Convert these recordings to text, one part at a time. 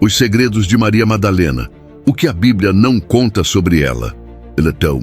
Os segredos de Maria Madalena. O que a Bíblia não conta sobre ela. Então,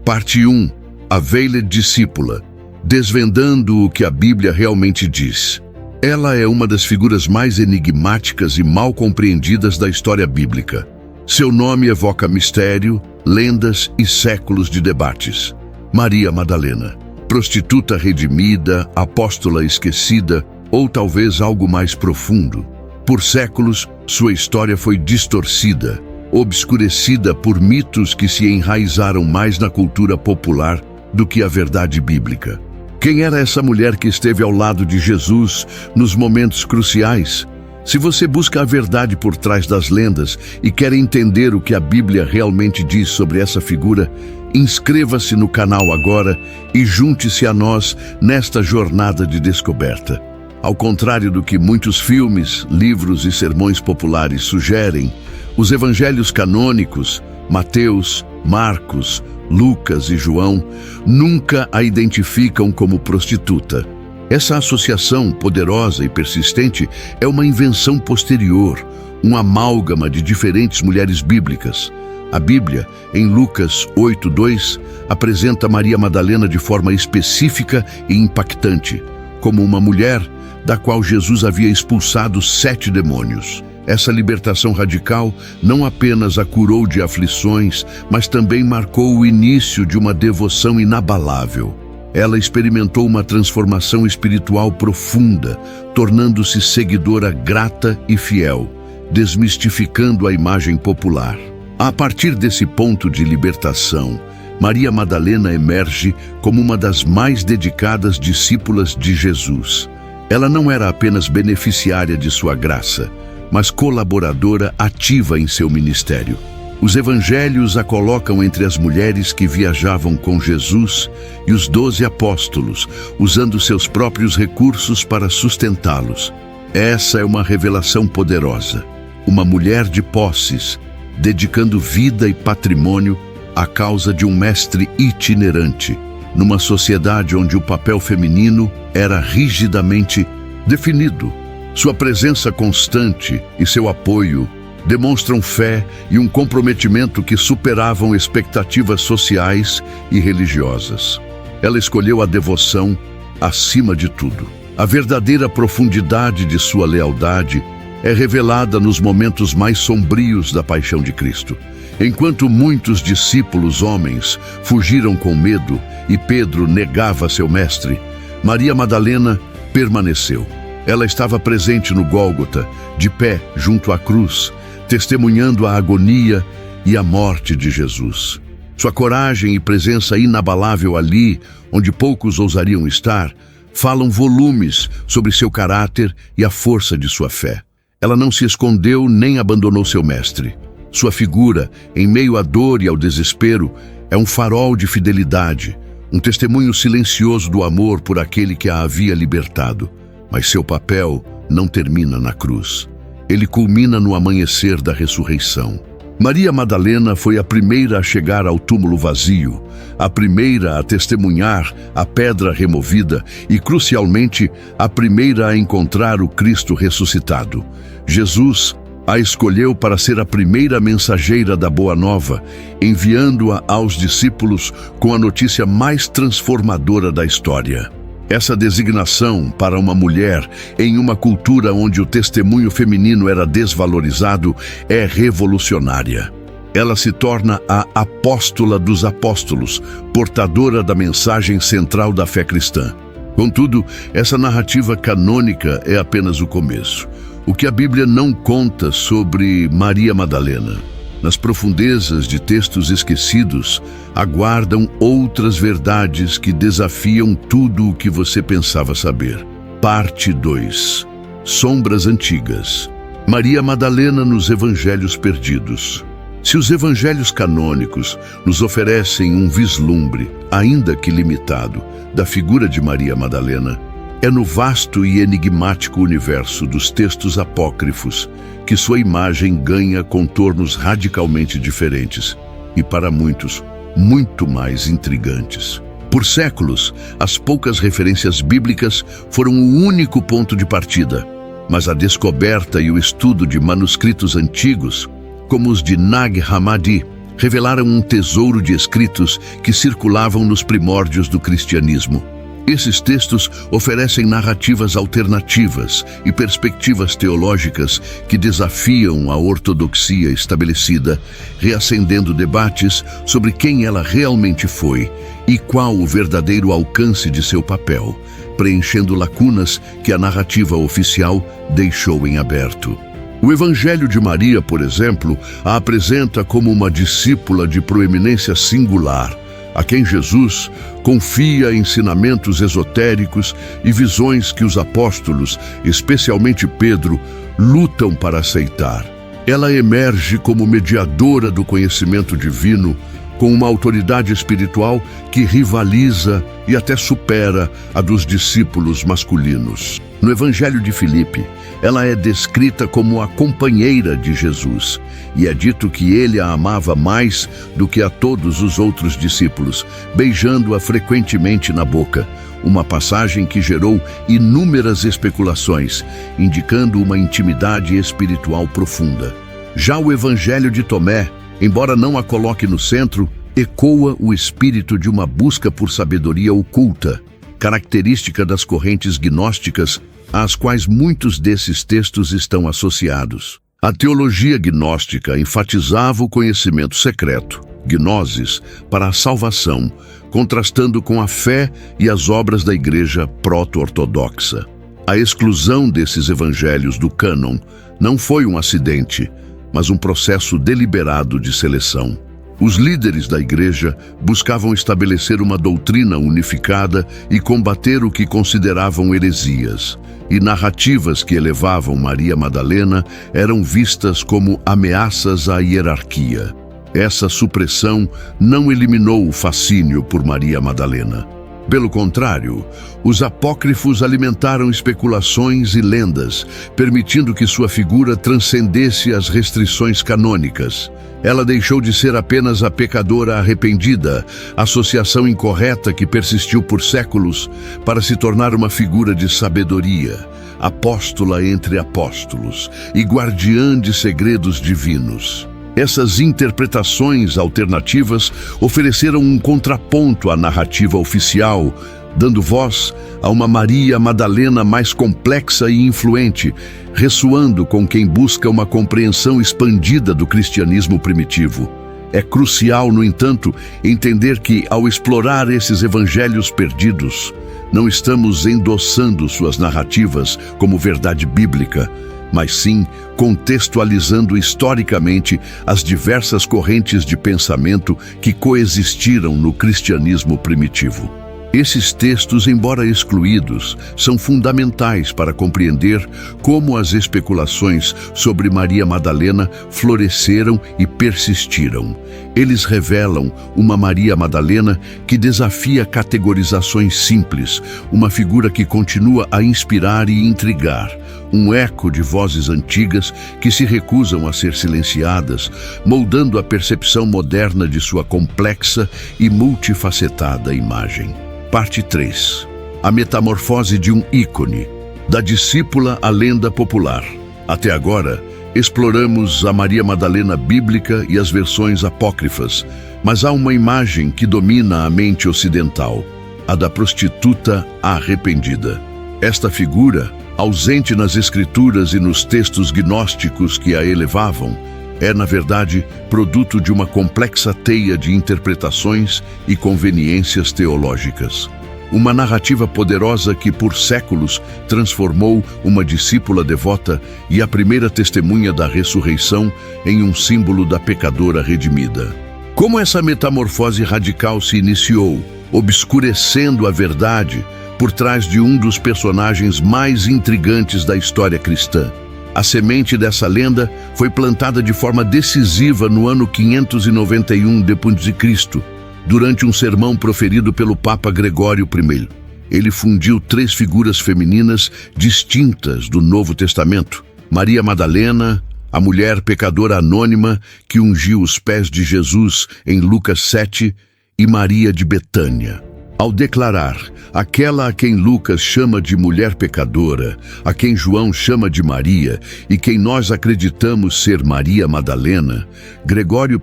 parte 1. A Veiled Discípula. Desvendando o que a Bíblia realmente diz. Ela é uma das figuras mais enigmáticas e mal compreendidas da história bíblica. Seu nome evoca mistério, lendas e séculos de debates. Maria Madalena. Prostituta redimida, apóstola esquecida ou talvez algo mais profundo. Por séculos, sua história foi distorcida, obscurecida por mitos que se enraizaram mais na cultura popular do que a verdade bíblica. Quem era essa mulher que esteve ao lado de Jesus nos momentos cruciais? Se você busca a verdade por trás das lendas e quer entender o que a Bíblia realmente diz sobre essa figura, inscreva-se no canal agora e junte-se a nós nesta jornada de descoberta. Ao contrário do que muitos filmes, livros e sermões populares sugerem, os evangelhos canônicos, Mateus, Marcos, Lucas e João, nunca a identificam como prostituta. Essa associação poderosa e persistente é uma invenção posterior, um amálgama de diferentes mulheres bíblicas. A Bíblia, em Lucas 8:2, apresenta Maria Madalena de forma específica e impactante, como uma mulher da qual Jesus havia expulsado 7 demônios. Essa libertação radical não apenas a curou de aflições, mas também marcou o início de uma devoção inabalável. Ela experimentou uma transformação espiritual profunda, tornando-se seguidora grata e fiel, desmistificando a imagem popular. A partir desse ponto de libertação, Maria Madalena emerge como uma das mais dedicadas discípulas de Jesus. Ela não era apenas beneficiária de sua graça, mas colaboradora ativa em seu ministério. Os evangelhos a colocam entre as mulheres que viajavam com Jesus e os 12 apóstolos, usando seus próprios recursos para sustentá-los. Essa é uma revelação poderosa. Uma mulher de posses, dedicando vida e patrimônio à causa de um mestre itinerante, numa sociedade onde o papel feminino era rigidamente definido. Sua presença constante e seu apoio demonstram fé e um comprometimento que superavam expectativas sociais e religiosas. Ela escolheu a devoção acima de tudo. A verdadeira profundidade de sua lealdade é revelada nos momentos mais sombrios da paixão de Cristo. Enquanto muitos discípulos homens fugiram com medo e Pedro negava seu mestre, Maria Madalena permaneceu. Ela estava presente no Gólgota, de pé junto à cruz, testemunhando a agonia e a morte de Jesus. Sua coragem e presença inabalável ali, onde poucos ousariam estar, falam volumes sobre seu caráter e a força de sua fé. Ela não se escondeu nem abandonou seu mestre. Sua figura, em meio à dor e ao desespero, é um farol de fidelidade, um testemunho silencioso do amor por aquele que a havia libertado. Mas seu papel não termina na cruz. Ele culmina no amanhecer da ressurreição. Maria Madalena foi a primeira a chegar ao túmulo vazio, a primeira a testemunhar a pedra removida e, crucialmente, a primeira a encontrar o Cristo ressuscitado. Jesus a escolheu para ser a primeira mensageira da Boa Nova, enviando-a aos discípulos com a notícia mais transformadora da história. Essa designação para uma mulher em uma cultura onde o testemunho feminino era desvalorizado é revolucionária. Ela se torna a apóstola dos apóstolos, portadora da mensagem central da fé cristã. Contudo, essa narrativa canônica é apenas o começo. O que a Bíblia não conta sobre Maria Madalena? Nas profundezas de textos esquecidos, aguardam outras verdades que desafiam tudo o que você pensava saber. Parte 2. Sombras antigas. Maria Madalena nos Evangelhos perdidos. Se os evangelhos canônicos nos oferecem um vislumbre, ainda que limitado, da figura de Maria Madalena, é no vasto e enigmático universo dos textos apócrifos que sua imagem ganha contornos radicalmente diferentes e, para muitos, muito mais intrigantes. Por séculos, as poucas referências bíblicas foram o único ponto de partida. mas a descoberta e o estudo de manuscritos antigos, como os de Nag Hammadi, revelaram um tesouro de escritos que circulavam nos primórdios do cristianismo. Esses textos oferecem narrativas alternativas e perspectivas teológicas que desafiam a ortodoxia estabelecida, reacendendo debates sobre quem ela realmente foi e qual o verdadeiro alcance de seu papel, preenchendo lacunas que a narrativa oficial deixou em aberto. O Evangelho de Maria, por exemplo, a apresenta como uma discípula de proeminência singular, a quem Jesus confia ensinamentos esotéricos e visões que os apóstolos, especialmente Pedro, lutam para aceitar. Ela emerge como mediadora do conhecimento divino, com uma autoridade espiritual que rivaliza e até supera a dos discípulos masculinos. No Evangelho de Filipe, ela é descrita como a companheira de Jesus, e é dito que ele a amava mais do que a todos os outros discípulos, beijando-a frequentemente na boca, uma passagem que gerou inúmeras especulações, indicando uma intimidade espiritual profunda. Já o Evangelho de Tomé, embora não a coloque no centro, ecoa o espírito de uma busca por sabedoria oculta, característica das correntes gnósticas, às quais muitos desses textos estão associados. A teologia gnóstica enfatizava o conhecimento secreto, gnosis, para a salvação, contrastando com a fé e as obras da igreja proto-ortodoxa. A exclusão desses evangelhos do cânon não foi um acidente, mas um processo deliberado de seleção. Os líderes da igreja buscavam estabelecer uma doutrina unificada e combater o que consideravam heresias, e narrativas que elevavam Maria Madalena eram vistas como ameaças à hierarquia. Essa supressão não eliminou o fascínio por Maria Madalena. Pelo contrário, os apócrifos alimentaram especulações e lendas, permitindo que sua figura transcendesse as restrições canônicas. Ela deixou de ser apenas a pecadora arrependida, associação incorreta que persistiu por séculos, para se tornar uma figura de sabedoria, apóstola entre apóstolos e guardiã de segredos divinos. Essas interpretações alternativas ofereceram um contraponto à narrativa oficial, dando voz a uma Maria Madalena mais complexa e influente, ressoando com quem busca uma compreensão expandida do cristianismo primitivo. É crucial, no entanto, entender que, ao explorar esses evangelhos perdidos, não estamos endossando suas narrativas como verdade bíblica, mas sim contextualizando historicamente as diversas correntes de pensamento que coexistiram no cristianismo primitivo. Esses textos, embora excluídos, são fundamentais para compreender como as especulações sobre Maria Madalena floresceram e persistiram. Eles revelam uma Maria Madalena que desafia categorizações simples, uma figura que continua a inspirar e intrigar, um eco de vozes antigas que se recusam a ser silenciadas, moldando a percepção moderna de sua complexa e multifacetada imagem. Parte 3. A metamorfose de um ícone, da discípula à lenda popular. Até agora, exploramos a Maria Madalena bíblica e as versões apócrifas, mas há uma imagem que domina a mente ocidental, a da prostituta arrependida. Esta figura, ausente nas escrituras e nos textos gnósticos que a elevavam, é, na verdade, produto de uma complexa teia de interpretações e conveniências teológicas. Uma narrativa poderosa que, por séculos, transformou uma discípula devota e a primeira testemunha da ressurreição em um símbolo da pecadora redimida. Como essa metamorfose radical se iniciou, obscurecendo a verdade por trás de um dos personagens mais intrigantes da história cristã? A semente dessa lenda foi plantada de forma decisiva no ano 591 d.C., durante um sermão proferido pelo Papa Gregório I. Ele fundiu 3 figuras femininas distintas do Novo Testamento: Maria Madalena, a mulher pecadora anônima que ungiu os pés de Jesus em Lucas 7, e Maria de Betânia, Ao declarar, aquela a quem Lucas chama de mulher pecadora, a quem João chama de Maria e quem nós acreditamos ser Maria Madalena, Gregório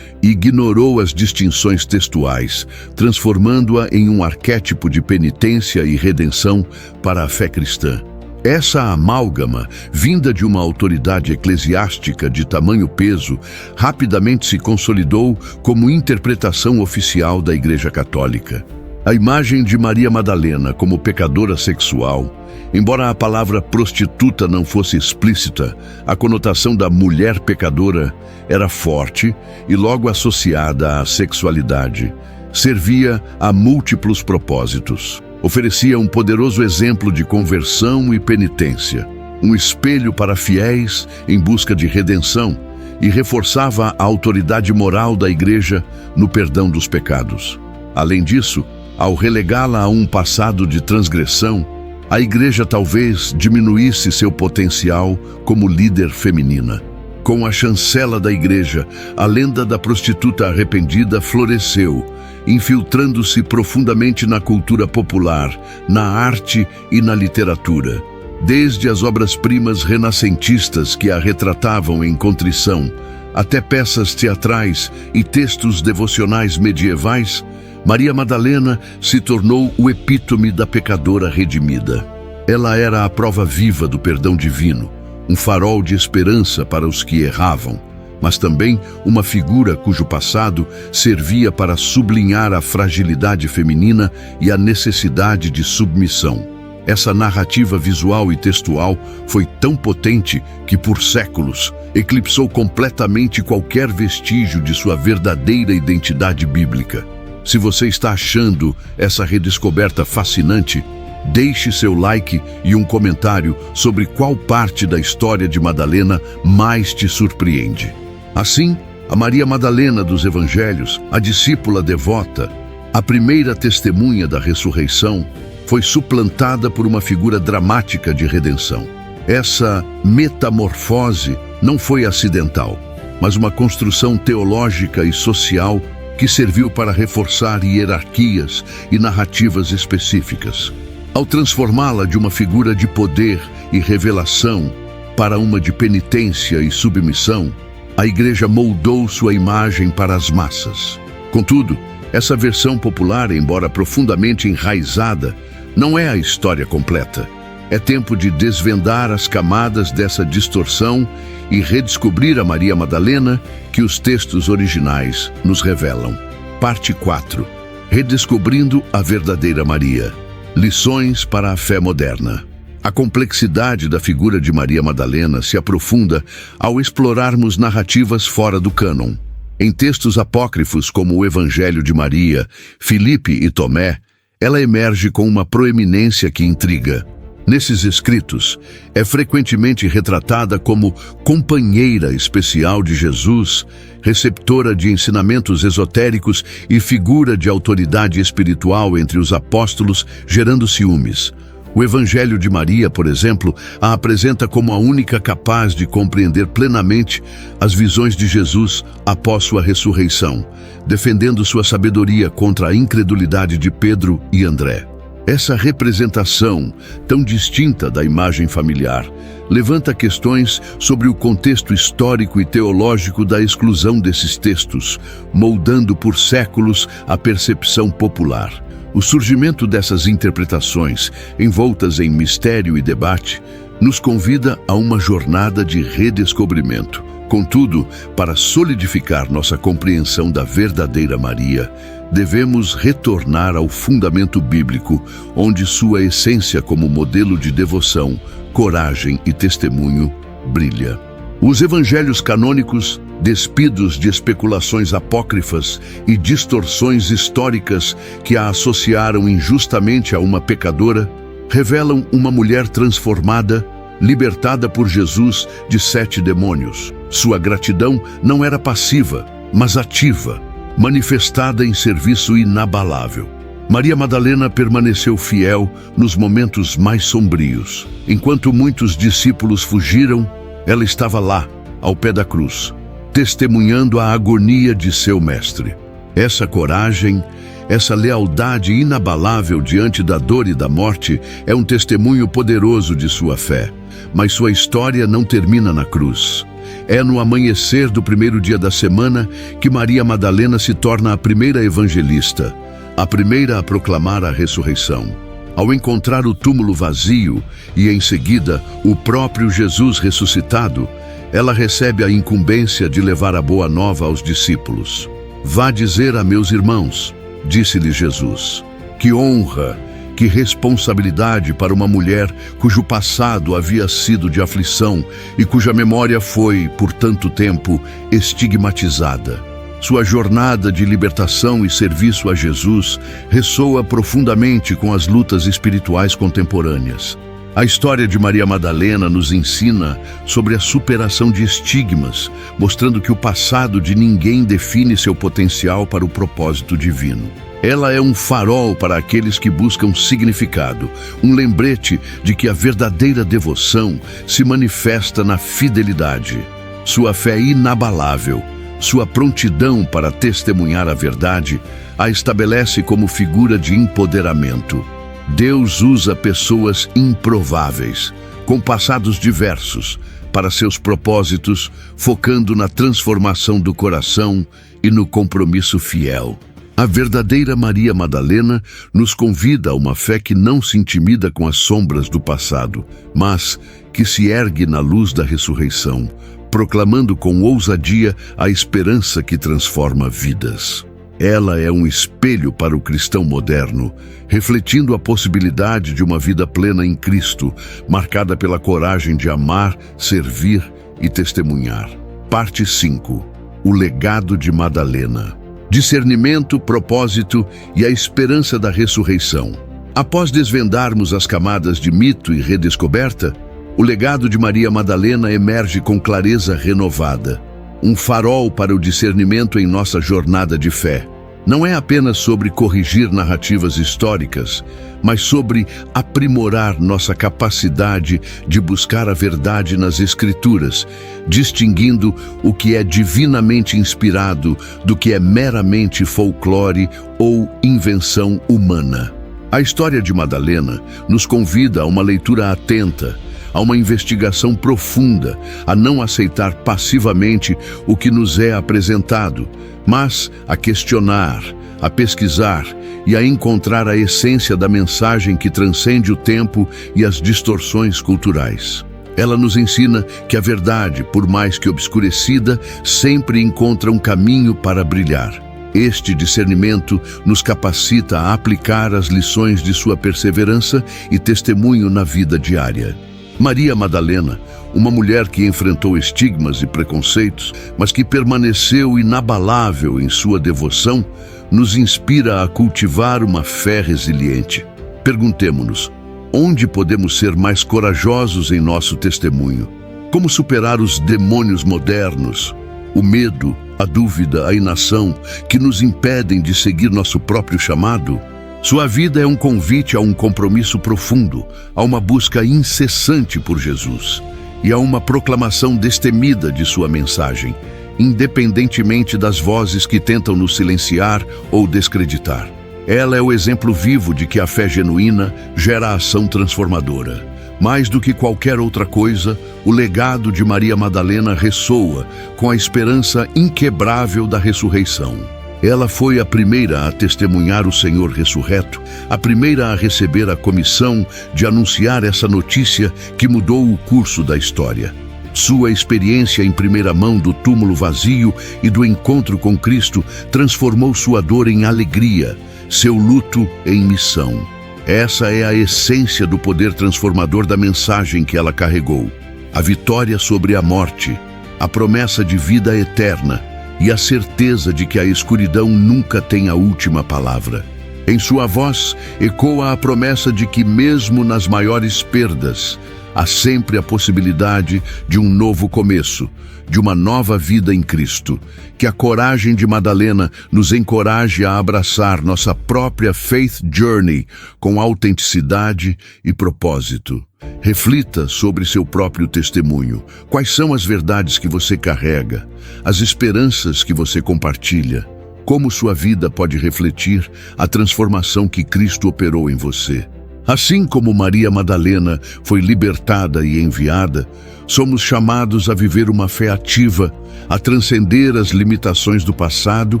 I ignorou as distinções textuais, transformando-a em um arquétipo de penitência e redenção para a fé cristã. Essa amálgama, vinda de uma autoridade eclesiástica de tamanho peso, rapidamente se consolidou como interpretação oficial da Igreja Católica. A imagem de Maria Madalena como pecadora sexual, embora a palavra prostituta não fosse explícita, a conotação da mulher pecadora era forte e logo associada à sexualidade. Servia a múltiplos propósitos. Oferecia um poderoso exemplo de conversão e penitência, um espelho para fiéis em busca de redenção e reforçava a autoridade moral da Igreja no perdão dos pecados. Além disso, ao relegá-la a um passado de transgressão, a Igreja talvez diminuísse seu potencial como líder feminina. Com a chancela da Igreja, a lenda da prostituta arrependida floresceu, infiltrando-se profundamente na cultura popular, na arte e na literatura. Desde as obras-primas renascentistas que a retratavam em contrição, até peças teatrais e textos devocionais medievais, Maria Madalena se tornou o epítome da pecadora redimida. Ela era a prova viva do perdão divino, um farol de esperança para os que erravam, mas também uma figura cujo passado servia para sublinhar a fragilidade feminina e a necessidade de submissão. Essa narrativa visual e textual foi tão potente que, por séculos, eclipsou completamente qualquer vestígio de sua verdadeira identidade bíblica. Se você está achando essa redescoberta fascinante, deixe seu like e um comentário sobre qual parte da história de Madalena mais te surpreende. Assim, a Maria Madalena dos Evangelhos, a discípula devota, a primeira testemunha da ressurreição, foi suplantada por uma figura dramática de redenção. Essa metamorfose não foi acidental, mas uma construção teológica e social que serviu para reforçar hierarquias e narrativas específicas. Ao transformá-la de uma figura de poder e revelação para uma de penitência e submissão, a Igreja moldou sua imagem para as massas. Contudo, essa versão popular, embora profundamente enraizada, não é a história completa. É tempo de desvendar as camadas dessa distorção e redescobrir a Maria Madalena que os textos originais nos revelam. Parte 4. Redescobrindo a verdadeira Maria. Lições para a fé moderna. A complexidade da figura de Maria Madalena se aprofunda ao explorarmos narrativas fora do cânon. Em textos apócrifos como o Evangelho de Maria, Filipe e Tomé, ela emerge com uma proeminência que intriga. Nesses escritos, é frequentemente retratada como companheira especial de Jesus, receptora de ensinamentos esotéricos e figura de autoridade espiritual entre os apóstolos, gerando ciúmes. O Evangelho de Maria, por exemplo, a apresenta como a única capaz de compreender plenamente as visões de Jesus após sua ressurreição, defendendo sua sabedoria contra a incredulidade de Pedro e André. Essa representação, tão distinta da imagem familiar, levanta questões sobre o contexto histórico e teológico da exclusão desses textos, moldando por séculos a percepção popular. O surgimento dessas interpretações, envoltas em mistério e debate, nos convida a uma jornada de redescobrimento. Contudo, para solidificar nossa compreensão da verdadeira Maria, devemos retornar ao fundamento bíblico, onde sua essência como modelo de devoção, coragem e testemunho brilha. Os evangelhos canônicos, despidos de especulações apócrifas e distorções históricas que a associaram injustamente a uma pecadora, revelam uma mulher transformada, libertada por Jesus de 7 demônios. Sua gratidão não era passiva, mas ativa, manifestada em serviço inabalável. Maria Madalena permaneceu fiel nos momentos mais sombrios. Enquanto muitos discípulos fugiram, ela estava lá, ao pé da cruz, testemunhando a agonia de seu mestre. Essa coragem Essa lealdade inabalável diante da dor e da morte é um testemunho poderoso de sua fé. Mas sua história não termina na cruz. É no amanhecer do primeiro dia da semana que Maria Madalena se torna a primeira evangelista, a primeira a proclamar a ressurreição. Ao encontrar o túmulo vazio e, em seguida, o próprio Jesus ressuscitado, ela recebe a incumbência de levar a boa nova aos discípulos. Vá dizer a meus irmãos, disse-lhe Jesus. Que honra, que responsabilidade para uma mulher cujo passado havia sido de aflição e cuja memória foi, por tanto tempo, estigmatizada. Sua jornada de libertação e serviço a Jesus ressoa profundamente com as lutas espirituais contemporâneas. A história de Maria Madalena nos ensina sobre a superação de estigmas, mostrando que o passado de ninguém define seu potencial para o propósito divino. Ela é um farol para aqueles que buscam significado, um lembrete de que a verdadeira devoção se manifesta na fidelidade. Sua fé inabalável, sua prontidão para testemunhar a verdade, a estabelece como figura de empoderamento. Deus usa pessoas improváveis, com passados diversos, para seus propósitos, focando na transformação do coração e no compromisso fiel. A verdadeira Maria Madalena nos convida a uma fé que não se intimida com as sombras do passado, mas que se ergue na luz da ressurreição, proclamando com ousadia a esperança que transforma vidas. Ela é um espelho para o cristão moderno, refletindo a possibilidade de uma vida plena em Cristo, marcada pela coragem de amar, servir e testemunhar. Parte 5. O legado de Madalena. Discernimento, propósito e a esperança da ressurreição. Após desvendarmos as camadas de mito e redescoberta, o legado de Maria Madalena emerge com clareza renovada. Um farol para o discernimento em nossa jornada de fé. Não é apenas sobre corrigir narrativas históricas, mas sobre aprimorar nossa capacidade de buscar a verdade nas Escrituras, distinguindo o que é divinamente inspirado do que é meramente folclore ou invenção humana. A história de Madalena nos convida a uma leitura atenta, a uma investigação profunda, a não aceitar passivamente o que nos é apresentado, mas a questionar, a pesquisar e a encontrar a essência da mensagem que transcende o tempo e as distorções culturais. Ela nos ensina que a verdade, por mais que obscurecida, sempre encontra um caminho para brilhar. Este discernimento nos capacita a aplicar as lições de sua perseverança e testemunho na vida diária. Maria Madalena, uma mulher que enfrentou estigmas e preconceitos, mas que permaneceu inabalável em sua devoção, nos inspira a cultivar uma fé resiliente. Perguntemo-nos, onde podemos ser mais corajosos em nosso testemunho? Como superar os demônios modernos, o medo, a dúvida, a inação, que nos impedem de seguir nosso próprio chamado? Sua vida é um convite a um compromisso profundo, a uma busca incessante por Jesus e a uma proclamação destemida de sua mensagem, independentemente das vozes que tentam nos silenciar ou descreditar. Ela é o exemplo vivo de que a fé genuína gera ação transformadora. Mais do que qualquer outra coisa, o legado de Maria Madalena ressoa com a esperança inquebrável da ressurreição. Ela foi a primeira a testemunhar o Senhor ressurreto, a primeira a receber a comissão de anunciar essa notícia que mudou o curso da história. Sua experiência em primeira mão do túmulo vazio e do encontro com Cristo transformou sua dor em alegria, seu luto em missão. Essa é a essência do poder transformador da mensagem que ela carregou. A vitória sobre a morte, a promessa de vida eterna, e a certeza de que a escuridão nunca tem a última palavra. Em sua voz, ecoa a promessa de que mesmo nas maiores perdas, há sempre a possibilidade de um novo começo, de uma nova vida em Cristo. Que a coragem de Madalena nos encoraje a abraçar nossa própria faith journey com autenticidade e propósito. Reflita sobre seu próprio testemunho. Quais são as verdades que você carrega, as esperanças que você compartilha, como sua vida pode refletir a transformação que Cristo operou em você. Assim como Maria Madalena foi libertada e enviada, somos chamados a viver uma fé ativa, a transcender as limitações do passado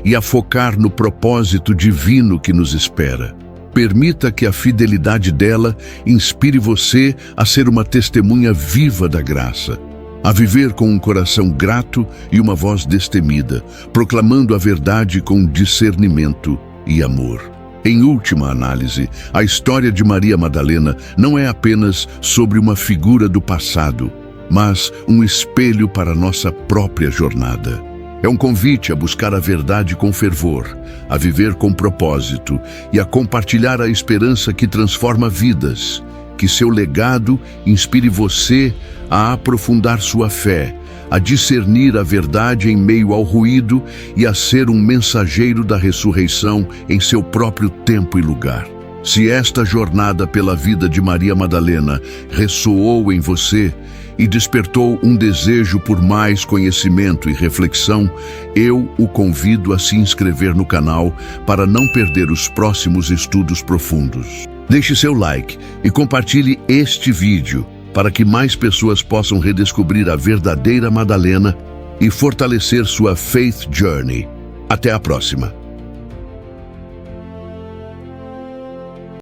e a focar no propósito divino que nos espera. Permita que a fidelidade dela inspire você a ser uma testemunha viva da graça, a viver com um coração grato e uma voz destemida, proclamando a verdade com discernimento e amor. Em última análise, a história de Maria Madalena não é apenas sobre uma figura do passado, mas um espelho para a nossa própria jornada. É um convite a buscar a verdade com fervor, a viver com propósito e a compartilhar a esperança que transforma vidas. Que seu legado inspire você a aprofundar sua fé, a discernir a verdade em meio ao ruído e a ser um mensageiro da ressurreição em seu próprio tempo e lugar. Se esta jornada pela vida de Maria Madalena ressoou em você e despertou um desejo por mais conhecimento e reflexão, eu o convido a se inscrever no canal para não perder os próximos estudos profundos. Deixe seu like e compartilhe este vídeo para que mais pessoas possam redescobrir a verdadeira Madalena e fortalecer sua faith journey. Até a próxima!